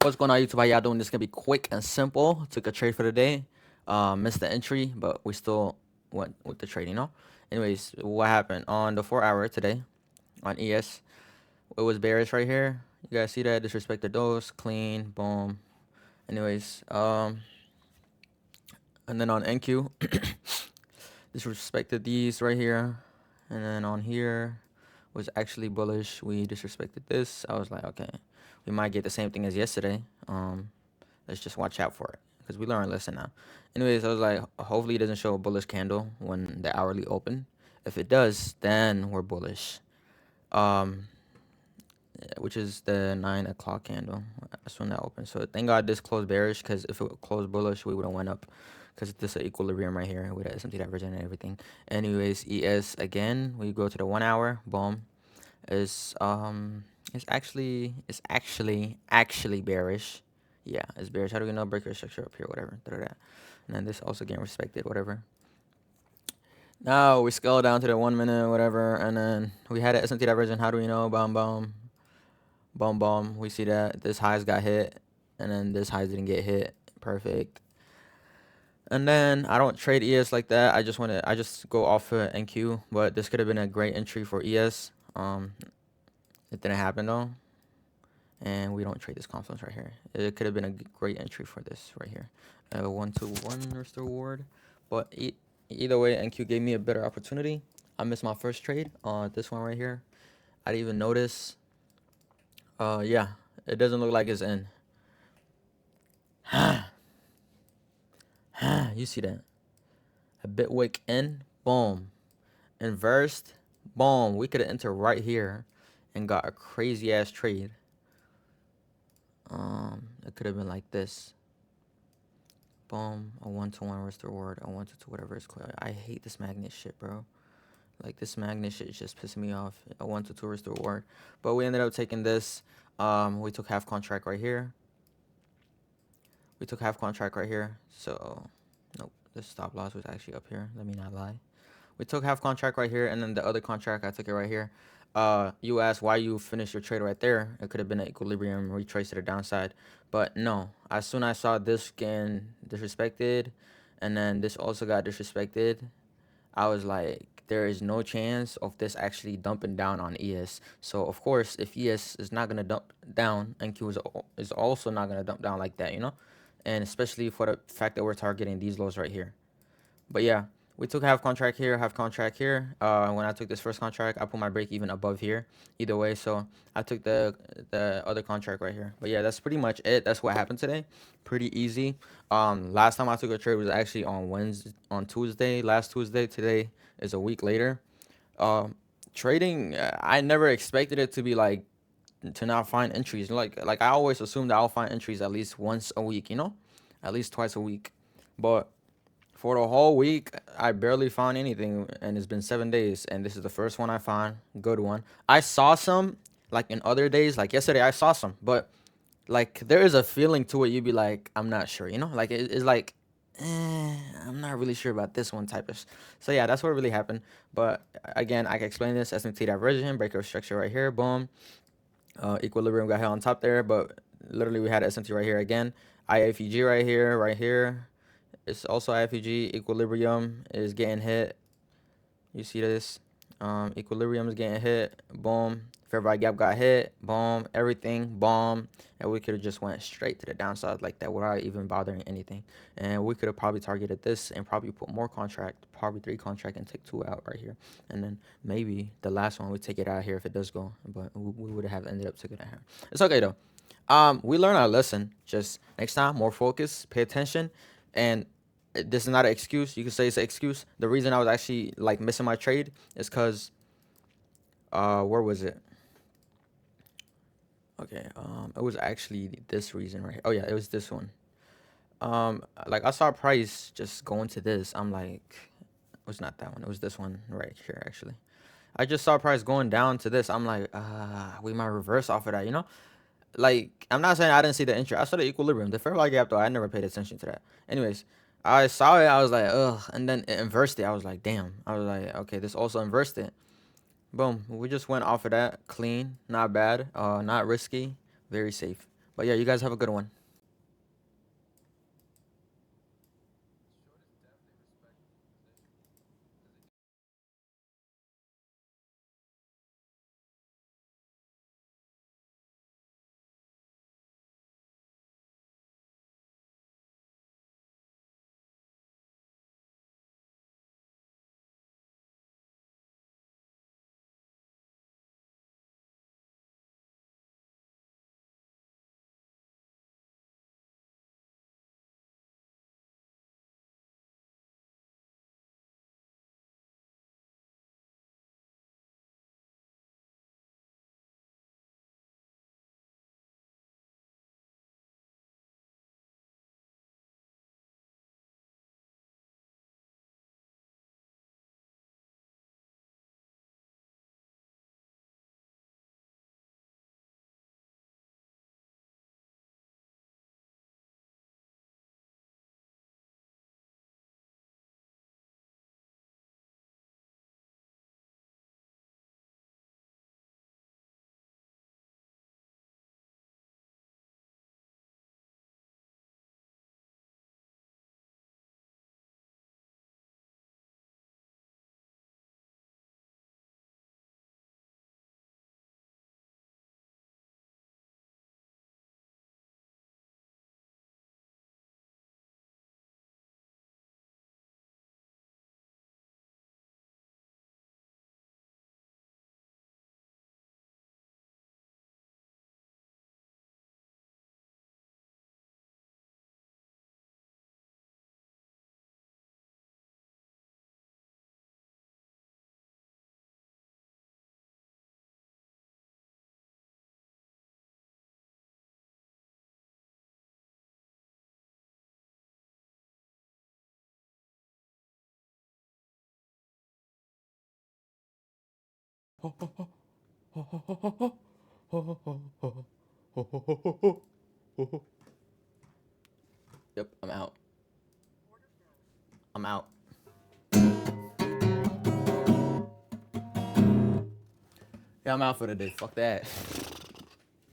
What's going on, YouTube? How y'all doing? This is gonna be quick and simple. Took a trade for the day. Missed the entry, but we still went with the trade, you know? Anyways, what happened on the 4 hour today on ES? It was bearish right here. You guys see that? Disrespected those, clean, boom. Anyways, and then on NQ, disrespected these right here. And then on here was actually bullish. We disrespected this. I was like, okay, we might get the same thing as yesterday. Let's just watch out for it because we learned a lesson now. Anyways, I was like, hopefully it doesn't show a bullish candle when the hourly open. If it does, then we're bullish. Which is the 9 o'clock candle. That's when that opens. So thank God this closed bearish, because if it closed bullish, we would have went up, because this is an equilibrium right here with the S&P divergent and everything. Anyways, ES again. We go to the 1 hour. Boom. It's actually bearish. Yeah, it's bearish. How do we know? Breaker structure up here, whatever. And then this also getting respected, whatever. Now we scale down to the 1 minute, whatever, and then we had an S&P divergent. How do we know? Boom, boom, boom, boom. We see that this highs got hit, and then this highs didn't get hit. Perfect. And then I don't trade ES like that. I just go off of NQ, but this could have been a great entry for ES. It didn't happen though. And we don't trade this confluence right here. It could have been a great entry for this right here. 1-to-1 risk reward. But either way, NQ gave me a better opportunity. I missed my first trade on this one right here. I didn't even notice. Yeah, it doesn't look like it's in. You see that? A bit wick in, boom. Inversed, boom. We could have entered right here and got a crazy ass trade. It could have been like this. Boom, a 1-to-1 risk reward, a 1-to-2, whatever it's called. I hate this magnet shit, bro. Like, this magnet shit is just pissing me off. A 1-to-2 risk reward. But we ended up taking this. We took half contract right here. So, nope, this stop loss was actually up here. Let me not lie. We took half contract right here, and then the other contract, I took it right here. You asked why you finished your trade right there. It could have been an equilibrium retrace to the downside, but no. As soon as I saw this getting disrespected, and then this also got disrespected, I was like, there is no chance of this actually dumping down on ES. So of course, if ES is not gonna dump down, NQ is also not gonna dump down like that, you know, and especially for the fact that we're targeting these lows right here. But yeah, we took half contract here, half contract here. When I took this first contract, I put my break even above here. Either way, so I took the other contract right here. But yeah, that's pretty much it. That's what happened today. Pretty easy. Last time I took a trade was actually on Tuesday, last Tuesday. Today is a week later. Trading, I never expected it to be like to not find entries. Like I always assumed that I'll find entries at least once a week, you know, at least twice a week. But for the whole week, I barely found anything, and it's been 7 days, and this is the first one I found. Good one. I saw some, like in other days, like yesterday, I saw some, but like there is a feeling to it. You'd be like, I'm not sure, you know, like it's like, I'm not really sure about this one type of. So yeah, that's what really happened. But again, I can explain this. S&T divergence, breaker structure right here, boom. Equilibrium got hit on top there, but literally we had S&T right here again. IFEG right here, right here. It's also IFEG. Equilibrium is getting hit. You see this? Equilibrium is getting hit. Boom. Fair value gap got hit. Boom. Everything. Boom. And we could have just went straight to the downside like that without even bothering anything. And we could have probably targeted this and probably put more contract, probably 3 contract, and take 2 out right here. And then maybe the last one we take it out here if it does go. But we would have ended up taking it out here. It's okay though. We learned our lesson. Just next time, more focus, pay attention, and this is not an excuse. You can say it's an excuse. The reason I was actually like missing my trade is because where was it? Okay, it was actually this reason right here. Oh yeah, it was this one. Like I saw price just going to this. I'm like, it was not that one. It was this one right here actually. I just saw price going down to this. I'm like, we might reverse off of that, you know? Like, I'm not saying I didn't see the entry. I saw the equilibrium. The fair value gap, though, I never paid attention to that. Anyways, I saw it. I was like, ugh. And then it inversed it. I was like, damn. I was like, okay, this also inversed it. Boom. We just went off of that. Clean. Not bad. Not risky. Very safe. But yeah, you guys have a good one. Yep, I'm out. I'm out. Yeah, I'm out for the day. Fuck that.